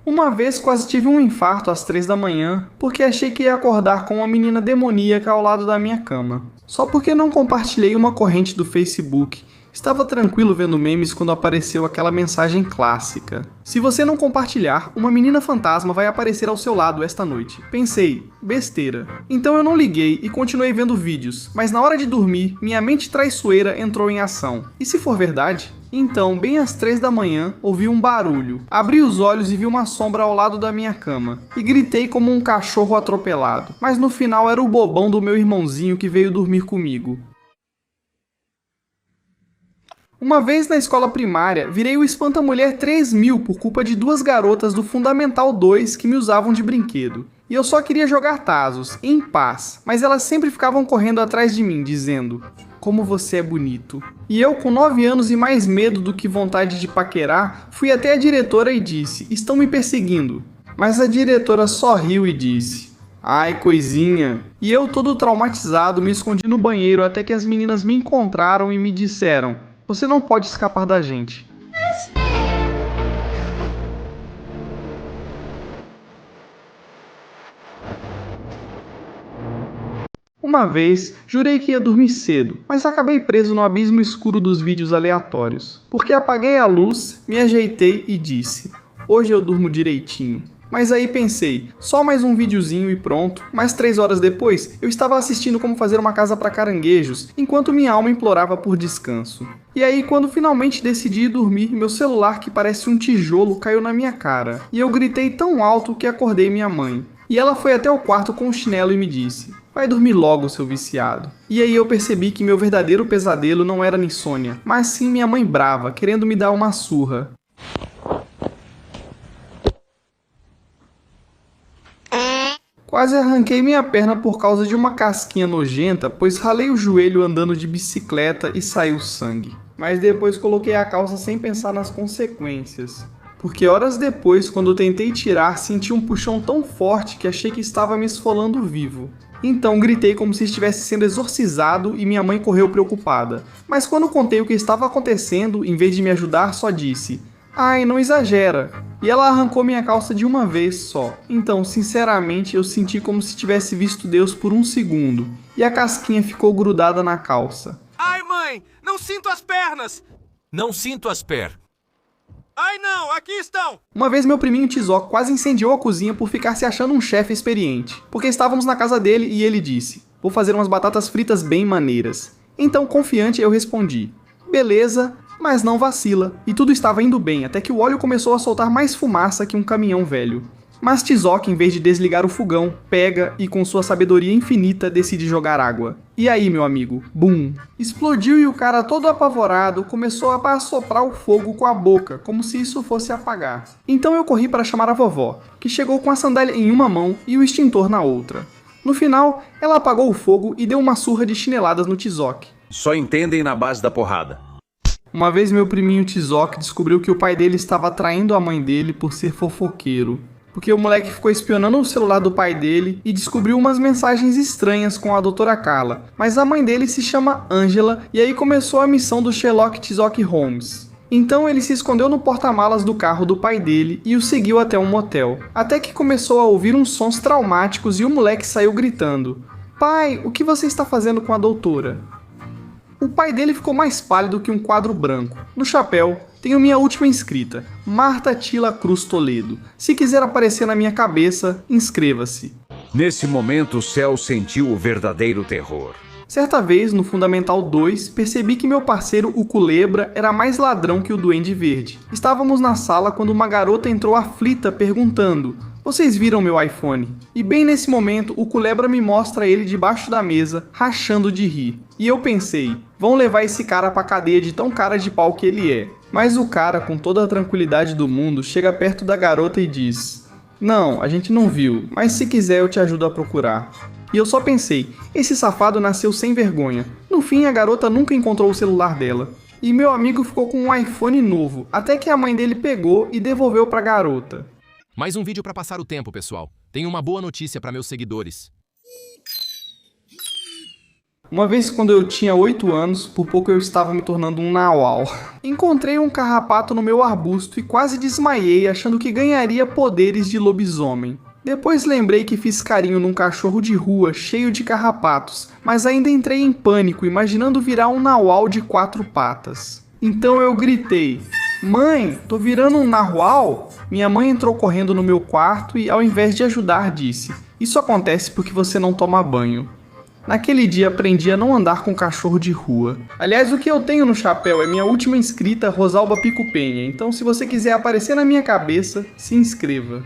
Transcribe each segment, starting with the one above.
Uma vez quase tive um infarto às 3 da manhã, porque achei que ia acordar com uma menina demoníaca ao lado da minha cama. Só porque não compartilhei uma corrente do Facebook. Estava tranquilo vendo memes quando apareceu aquela mensagem clássica. Se você não compartilhar, uma menina fantasma vai aparecer ao seu lado esta noite. Pensei, besteira. Então eu não liguei e continuei vendo vídeos, mas na hora de dormir, minha mente traiçoeira entrou em ação. E se for verdade? Então, bem às 3 da manhã, ouvi um barulho. Abri os olhos e vi uma sombra ao lado da minha cama. E gritei como um cachorro atropelado. Mas no final era o bobão do meu irmãozinho que veio dormir comigo. Uma vez na escola primária, virei o espanta-mulher 3000 por culpa de duas garotas do Fundamental 2 que me usavam de brinquedo. E eu só queria jogar tazos, em paz, mas elas sempre ficavam correndo atrás de mim, dizendo: "Como você é bonito." E eu, com 9 anos e mais medo do que vontade de paquerar, fui até a diretora e disse: "Estão me perseguindo." Mas a diretora só riu e disse: "Ai, coisinha." E eu, todo traumatizado, me escondi no banheiro até que as meninas me encontraram e me disseram: "Você não pode escapar da gente." Uma vez, jurei que ia dormir cedo, mas acabei preso no abismo escuro dos vídeos aleatórios. Porque apaguei a luz, me ajeitei e disse: "Hoje eu durmo direitinho." Mas aí pensei, só mais um videozinho e pronto. Mas 3 horas depois, eu estava assistindo como fazer uma casa para caranguejos, enquanto minha alma implorava por descanso. E aí, quando finalmente decidi ir dormir, meu celular, que parece um tijolo, caiu na minha cara. E eu gritei tão alto que acordei minha mãe. E ela foi até o quarto com o chinelo e me disse: "Vai dormir logo, seu viciado." E aí eu percebi que meu verdadeiro pesadelo não era insônia, mas sim minha mãe brava, querendo me dar uma surra. Quase arranquei minha perna por causa de uma casquinha nojenta, pois ralei o joelho andando de bicicleta e saiu sangue. Mas depois coloquei a calça sem pensar nas consequências. Porque horas depois, quando tentei tirar, senti um puxão tão forte que achei que estava me esfolando vivo. Então gritei como se estivesse sendo exorcizado e minha mãe correu preocupada. Mas quando contei o que estava acontecendo, em vez de me ajudar, só disse: "Ai, não exagera." E ela arrancou minha calça de uma vez só. Então, sinceramente, eu senti como se tivesse visto Deus por um segundo. E a casquinha ficou grudada na calça. Ai, mãe, não sinto as pernas. Não sinto as pernas. Ai, não, aqui estão. Uma vez meu priminho Tizoc quase incendiou a cozinha por ficar se achando um chefe experiente. Porque estávamos na casa dele e ele disse: "Vou fazer umas batatas fritas bem maneiras." Então, confiante, eu respondi: "Beleza, mas não vacila." E tudo estava indo bem, até que o óleo começou a soltar mais fumaça que um caminhão velho. Mas Tizoc, em vez de desligar o fogão, pega e, com sua sabedoria infinita, decide jogar água. E aí, meu amigo, bum! Explodiu e o cara, todo apavorado, começou a assoprar o fogo com a boca, como se isso fosse apagar. Então eu corri para chamar a vovó, que chegou com a sandália em uma mão e o extintor na outra. No final, ela apagou o fogo e deu uma surra de chineladas no Tizoc. Só entendem na base da porrada. Uma vez meu priminho Tizoc descobriu que o pai dele estava traindo a mãe dele por ser fofoqueiro. Porque o moleque ficou espionando o celular do pai dele e descobriu umas mensagens estranhas com a doutora Carla. Mas a mãe dele se chama Angela e aí começou a missão do Sherlock Tizoc Holmes. Então ele se escondeu no porta-malas do carro do pai dele e o seguiu até um motel. Até que começou a ouvir uns sons traumáticos e o moleque saiu gritando: "Pai, o que você está fazendo com a doutora?" O pai dele ficou mais pálido que um quadro branco. No chapéu, tenho minha última inscrita, Marta Tila Cruz Toledo. Se quiser aparecer na minha cabeça, inscreva-se. Nesse momento, o céu sentiu o verdadeiro terror. Certa vez, no Fundamental 2, percebi que meu parceiro, o Culebra, era mais ladrão que o Duende Verde. Estávamos na sala quando uma garota entrou aflita perguntando: "Vocês viram meu iPhone?" E bem nesse momento, o Culebra me mostra ele debaixo da mesa, rachando de rir. E eu pensei, vão levar esse cara pra cadeia de tão cara de pau que ele é. Mas o cara, com toda a tranquilidade do mundo, chega perto da garota e diz: "Não, a gente não viu, mas se quiser eu te ajudo a procurar." E eu só pensei, esse safado nasceu sem vergonha. No fim, a garota nunca encontrou o celular dela. E meu amigo ficou com um iPhone novo, até que a mãe dele pegou e devolveu pra garota. Mais um vídeo para passar o tempo, pessoal. Tenho uma boa notícia para meus seguidores. Uma vez, quando eu tinha 8 anos, por pouco eu estava me tornando um nahual. Encontrei um carrapato no meu arbusto e quase desmaiei achando que ganharia poderes de lobisomem. Depois lembrei que fiz carinho num cachorro de rua cheio de carrapatos, mas ainda entrei em pânico imaginando virar um nahual de 4 patas. Então eu gritei: "Mãe, tô virando um nahual?" Minha mãe entrou correndo no meu quarto e, ao invés de ajudar, disse: "Isso acontece porque você não toma banho." Naquele dia aprendi a não andar com cachorro de rua. Aliás, o que eu tenho no chapéu é minha última inscrita, Rosalba Pico-Penha. Então, se você quiser aparecer na minha cabeça, se inscreva.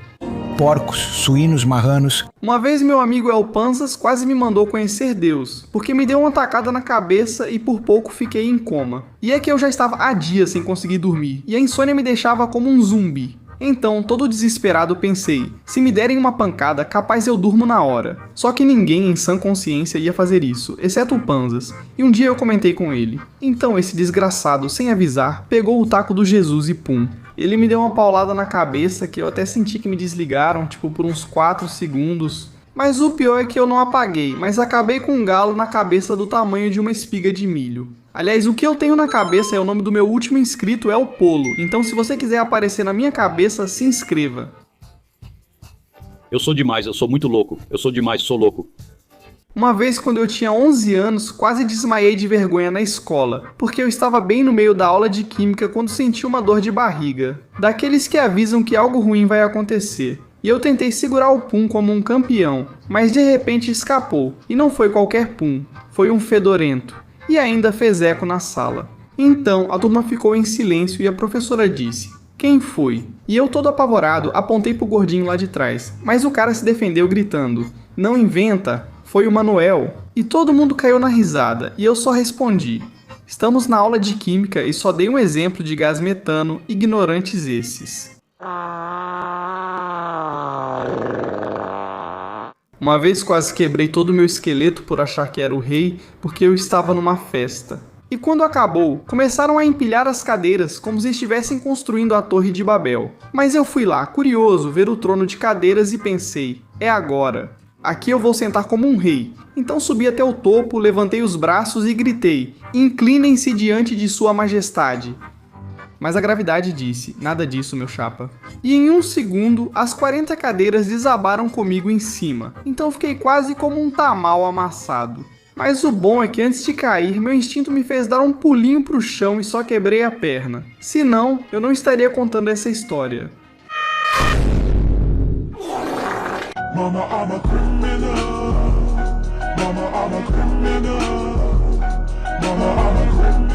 Porcos, suínos, marranos. Uma vez meu amigo El Panzas quase me mandou conhecer Deus, porque me deu uma tacada na cabeça e por pouco fiquei em coma. E é que eu já estava há dias sem conseguir dormir, e a insônia me deixava como um zumbi. Então, todo desesperado, pensei, se me derem uma pancada, capaz eu durmo na hora. Só que ninguém em sã consciência ia fazer isso, exceto o Panzas. E um dia eu comentei com ele. Então esse desgraçado, sem avisar, pegou o taco do Jesus e pum. Ele me deu uma paulada na cabeça que eu até senti que me desligaram, tipo por uns 4 segundos. Mas o pior é que eu não apaguei, mas acabei com um galo na cabeça do tamanho de uma espiga de milho. Aliás, o que eu tenho na cabeça é o nome do meu último inscrito, é o Polo. Então se você quiser aparecer na minha cabeça, se inscreva. Eu sou demais, eu sou muito louco. Eu sou demais, sou louco. Uma vez, quando eu tinha 11 anos, quase desmaiei de vergonha na escola, porque eu estava bem no meio da aula de química quando senti uma dor de barriga. Daqueles que avisam que algo ruim vai acontecer. E eu tentei segurar o pum como um campeão, mas de repente escapou. E não foi qualquer pum, foi um fedorento. E ainda fez eco na sala. Então, a turma ficou em silêncio e a professora disse: "Quem foi?" E eu, todo apavorado, apontei pro gordinho lá de trás, mas o cara se defendeu gritando: "Não inventa, foi o Manuel." E todo mundo caiu na risada, e eu só respondi: "Estamos na aula de química e só dei um exemplo de gás metano, ignorantes esses." Uma vez quase quebrei todo o meu esqueleto por achar que era o rei, porque eu estava numa festa. E quando acabou, começaram a empilhar as cadeiras como se estivessem construindo a Torre de Babel. Mas eu fui lá, curioso, ver o trono de cadeiras e pensei: é agora. Aqui eu vou sentar como um rei. Então subi até o topo, levantei os braços e gritei: "Inclinem-se diante de sua majestade." Mas a gravidade disse: "Nada disso, meu chapa." E em um segundo, as 40 cadeiras desabaram comigo em cima. Então fiquei quase como um tamal amassado. Mas o bom é que antes de cair, meu instinto me fez dar um pulinho pro chão e só quebrei a perna. Senão, eu não estaria contando essa história. Mama, I'm a criminal. Mama, I'm a criminal. Mama, I'm a criminal.